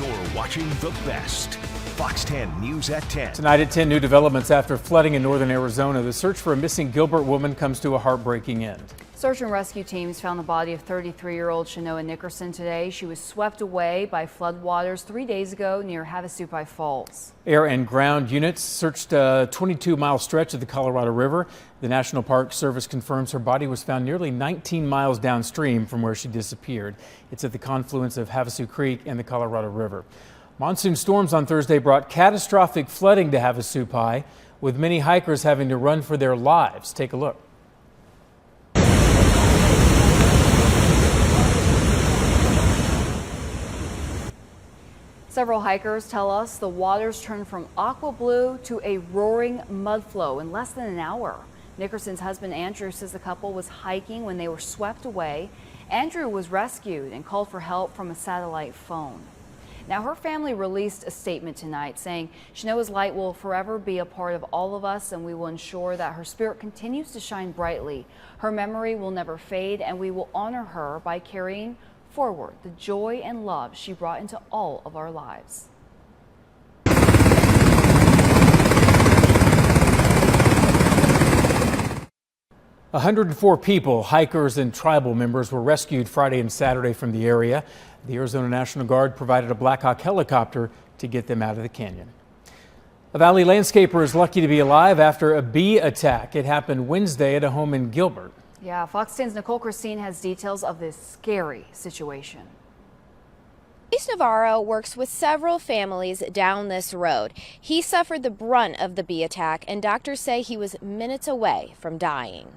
You're watching the best. Fox 10 News at 10. Tonight at 10, new developments after flooding in northern Arizona. The search for a missing Gilbert woman comes to a heartbreaking end. Search and rescue teams found the body of 33-year-old Shanoa Nickerson today. She was swept away by floodwaters 3 days ago near Havasupai Falls. Air and ground units searched a 22-mile stretch of the Colorado River. The National Park Service confirms her body was found nearly 19 miles downstream from where she disappeared. It's at the confluence of Havasu Creek and the Colorado River. Monsoon storms on Thursday brought catastrophic flooding to Havasupai, with many hikers having to run for their lives. Take a look. Several hikers tell us the waters turned from aqua blue to a roaring mud flow in less than an hour. Nickerson's husband Andrew says the couple was hiking when they were swept away. Andrew was rescued and called for help from a satellite phone. Now, her family released a statement tonight saying Shanoa's light will forever be a part of all of us, and we will ensure that her spirit continues to shine brightly. Her memory will never fade, and we will honor her by carrying forward the joy and love she brought into all of our lives. 104 people, hikers and tribal members, were rescued Friday and Saturday from the area. The Arizona National Guard provided a Black Hawk helicopter to get them out of the canyon. A valley landscaper is lucky to be alive after a bee attack. It happened Wednesday at a home in Gilbert. Yeah, Fox 10's Nicole Christine has details of this scary situation. Luis Navarro works with several families down this road. He suffered the brunt of the bee attack, and doctors say he was minutes away from dying.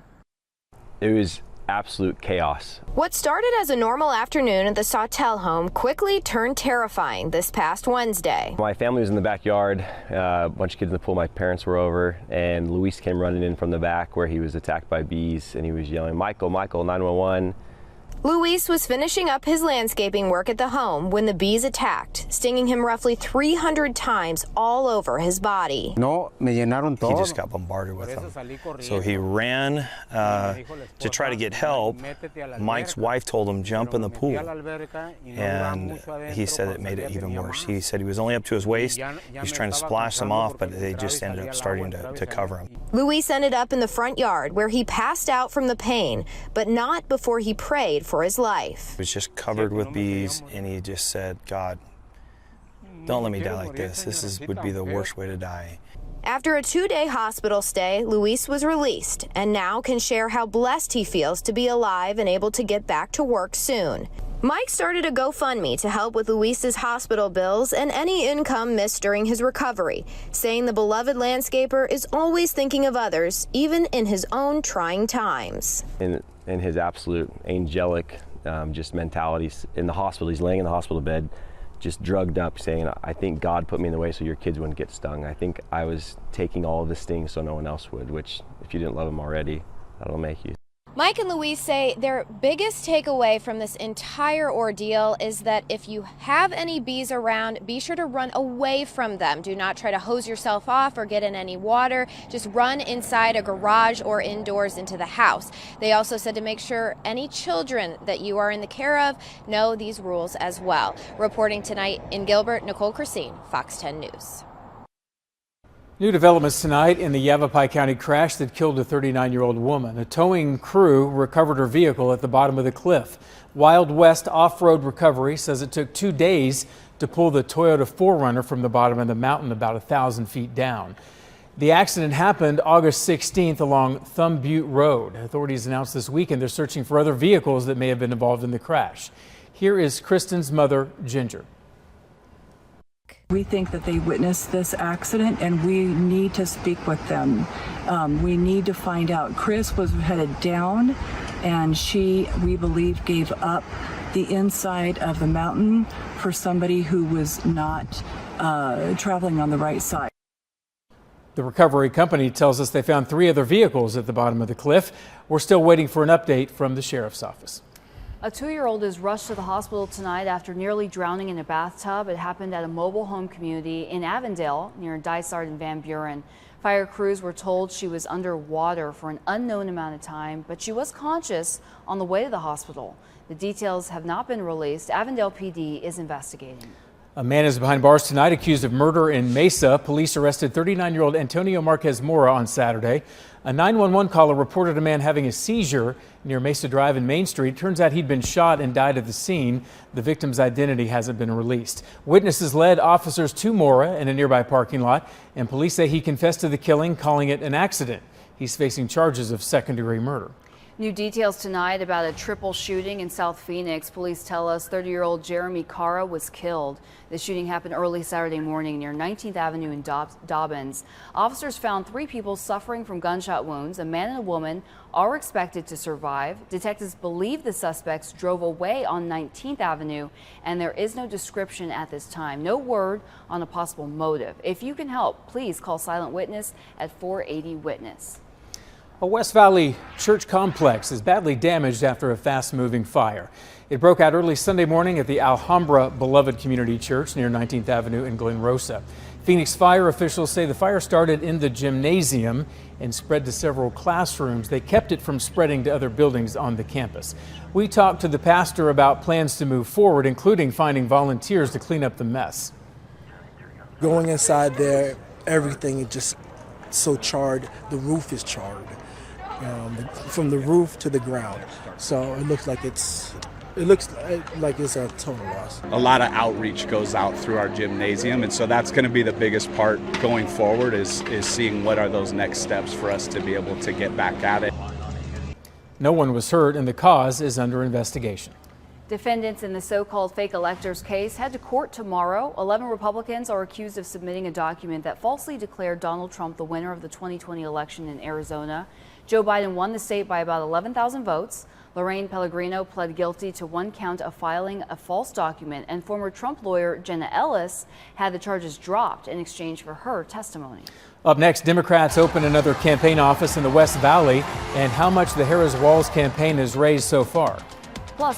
It was absolute chaos. What started as a normal afternoon at the Sawtelle home quickly turned terrifying this past Wednesday. My family was in the backyard, a bunch of kids in the pool. My parents were over, and Luis came running in from the back where he was attacked by bees, and he was yelling, "Michael, Michael, 911. Luis was finishing up his landscaping work at the home when the bees attacked, stinging him roughly 300 times all over his body. He just got bombarded with them. So he ran to try to get help. Mike's wife told him, jump in the pool. And he said it made it even worse. He said he was only up to his waist. He was trying to splash them off, but they just ended up starting to cover him. Luis ended up in the front yard where he passed out from the pain, but not before he prayed for his life. He was just covered with bees, and he just said, God, don't let me die like this. This would be the worst way to die. After a 2-day hospital stay, Luis was released and now can share how blessed he feels to be alive and able to get back to work soon. Mike started a GoFundMe to help with Luis's hospital bills and any income missed during his recovery, saying the beloved landscaper is always thinking of others, even in his own trying times. In his absolute angelic just mentalities in the hospital, he's laying in the hospital bed, just drugged up, saying, I think God put me in the way so your kids wouldn't get stung. I think I was taking all of the stings so no one else would, which if you didn't love him already, that'll make you. Mike and Luis say their biggest takeaway from this entire ordeal is that if you have any bees around, be sure to run away from them. Do not try to hose yourself off or get in any water. Just run inside a garage or indoors into the house. They also said to make sure any children that you are in the care of know these rules as well. Reporting tonight in Gilbert, Nicole Christine, Fox 10 News. New developments tonight in the Yavapai County crash that killed a 39-year-old woman. A towing crew recovered her vehicle at the bottom of the cliff. Wild West Off-Road Recovery says it took 2 days to pull the Toyota 4Runner from the bottom of the mountain about 1,000 feet down. The accident happened August 16th along Thumb Butte Road. Authorities announced this weekend they're searching for other vehicles that may have been involved in the crash. Here is Kristen's mother, Ginger. We think that they witnessed this accident, and we need to speak with them. We need to find out. Chris was headed down, and she, we believe, gave up the inside of the mountain for somebody who was not traveling on the right side. The recovery company tells us they found 3 other vehicles at the bottom of the cliff. We're still waiting for an update from the sheriff's office. A 2-year-old is rushed to the hospital tonight after nearly drowning in a bathtub. It happened at a mobile home community in Avondale near Dysart and Van Buren. Fire crews were told she was underwater for an unknown amount of time, but she was conscious on the way to the hospital. The details have not been released. Avondale PD is investigating. A man is behind bars tonight accused of murder in Mesa. Police arrested 39-year-old Antonio Marquez Mora on Saturday. A 911 caller reported a man having a seizure near Mesa Drive and Main Street. Turns out he'd been shot and died at the scene. The victim's identity hasn't been released. Witnesses led officers to Mora in a nearby parking lot, and police say he confessed to the killing, calling it an accident. He's facing charges of second-degree murder. New details tonight about a triple shooting in South Phoenix. Police tell us 30-year-old Jeremy Cara was killed. The shooting happened early Saturday morning near 19th Avenue in Dobbins. Officers found 3 people suffering from gunshot wounds. A man and a woman are expected to survive. Detectives believe the suspects drove away on 19th Avenue, and there is no description at this time. No word on a possible motive. If you can help, please call Silent Witness at 480-WITNESS. A West Valley church complex is badly damaged after a fast-moving fire. It broke out early Sunday morning at the Alhambra Beloved Community Church near 19th Avenue in Glen Rosa. Phoenix fire officials say the fire started in the gymnasium and spread to several classrooms. They kept it from spreading to other buildings on the campus. We talked to the pastor about plans to move forward, including finding volunteers to clean up the mess. Going inside there, everything is just so charred. The roof is charred. From the roof to the ground, so it looks like it's a total loss. A lot of outreach goes out through our gymnasium, and so that's going to be the biggest part going forward is seeing what are those next steps for us to be able to get back at it. No one was hurt, and the cause is under investigation. Defendants in the so-called fake electors case head to court tomorrow. 11 Republicans are accused of submitting a document that falsely declared Donald Trump the winner of the 2020 election in Arizona. Joe Biden won the state by about 11,000 votes. Lorraine Pellegrino pled guilty to 1 count of filing a false document, and former Trump lawyer Jenna Ellis had the charges dropped in exchange for her testimony. Up next, Democrats open another campaign office in the West Valley and how much the Harris Walz campaign has raised so far.